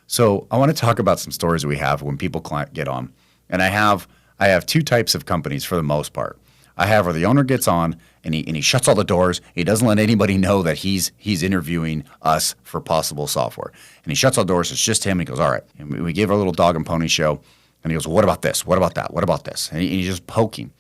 So I want to talk about some stories that we have when people get on. And I have two types of companies for the most part. I have where the owner gets on and he shuts all the doors. He doesn't let anybody know that he's interviewing us for possible software. And he shuts all the doors. It's just him. And he goes, all right. And we gave our little dog and pony show. And he goes, well, what about this? What about that? What about this? And he's just poking.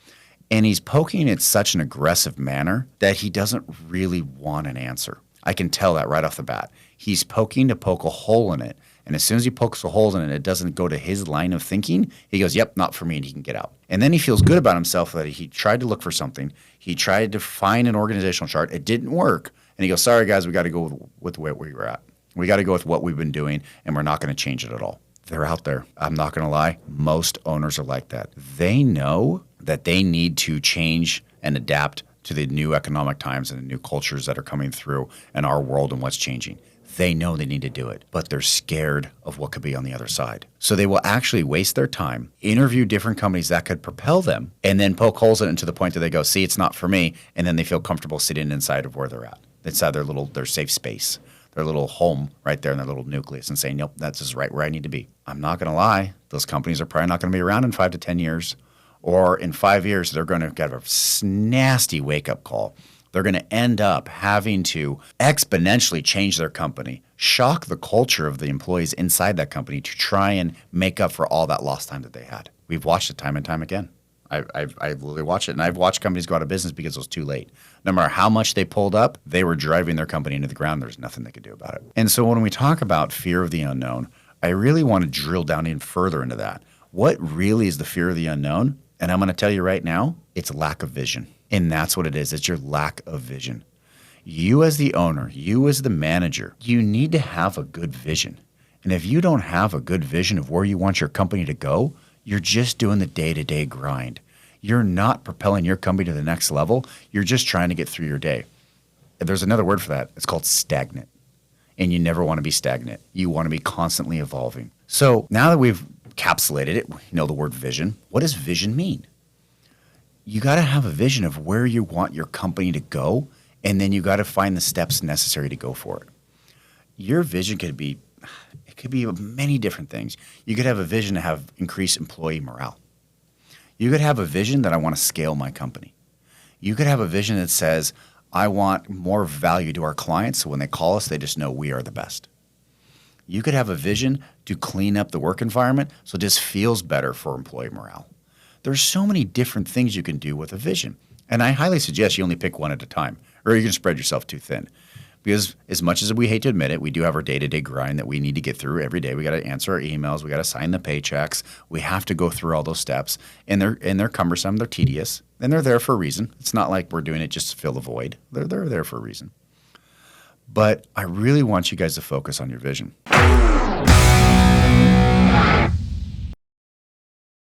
And he's poking in such an aggressive manner that he doesn't really want an answer. I can tell that right off the bat. He's poking to poke a hole in it. And as soon as he pokes a hole in it and it doesn't go to his line of thinking, he goes, yep, not for me, and he can get out. And then he feels good about himself that he tried to look for something. He tried to find an organizational chart. It didn't work. And he goes, sorry, guys, we got to go with where we were at. We got to go with what we've been doing, and we're not going to change it at all. They're out there. I'm not going to lie. Most owners are like that. They know that they need to change and adapt to the new economic times and the new cultures that are coming through in our world and what's changing. They know they need to do it, but they're scared of what could be on the other side. So they will actually waste their time, interview different companies that could propel them, and then poke holes in it to the point that they go, see, it's not for me, and then they feel comfortable sitting inside of where they're at, inside their safe space, their little home right there in their little nucleus, and saying, nope, that's just right where I need to be. I'm not going to lie. Those companies are probably not going to be around in 5 to 10 years, or in 5 years, they're going to get a nasty wake-up call. They're going to end up having to exponentially change their company, shock the culture of the employees inside that company to try and make up for all that lost time that they had. We've watched it time and time again. I've literally watched it, and I've watched companies go out of business because it was too late. No matter how much they pulled up, they were driving their company into the ground. There's nothing they could do about it. And so when we talk about fear of the unknown, I really want to drill down in further into that. What really is the fear of the unknown? And I'm going to tell you right now, it's lack of vision. And that's what it is. It's your lack of vision. You as the owner, you as the manager, you need to have a good vision. And if you don't have a good vision of where you want your company to go, you're just doing the day-to-day grind. You're not propelling your company to the next level. You're just trying to get through your day. There's another word for that. It's called stagnant. And you never want to be stagnant. You want to be constantly evolving. So now that we've encapsulated it, you know the word vision. What does vision mean? You got to have a vision of where you want your company to go, and then you got to find the steps necessary to go for it. Your vision could be many different things. You could have a vision to have increased employee morale. You could have a vision that I want to scale my company. You could have a vision that says, I want more value to our clients, so when they call us, they just know we are the best. You could have a vision to clean up the work environment so it just feels better for employee morale. There's so many different things you can do with a vision. And I highly suggest you only pick one at a time, or you're going to spread yourself too thin. Because as much as we hate to admit it, we do have our day-to-day grind that we need to get through every day. We got to answer our emails. We got to sign the paychecks. We have to go through all those steps. And they're cumbersome. They're tedious. And they're there for a reason. It's not like we're doing it just to fill the void. They're there for a reason. But I really want you guys to focus on your vision.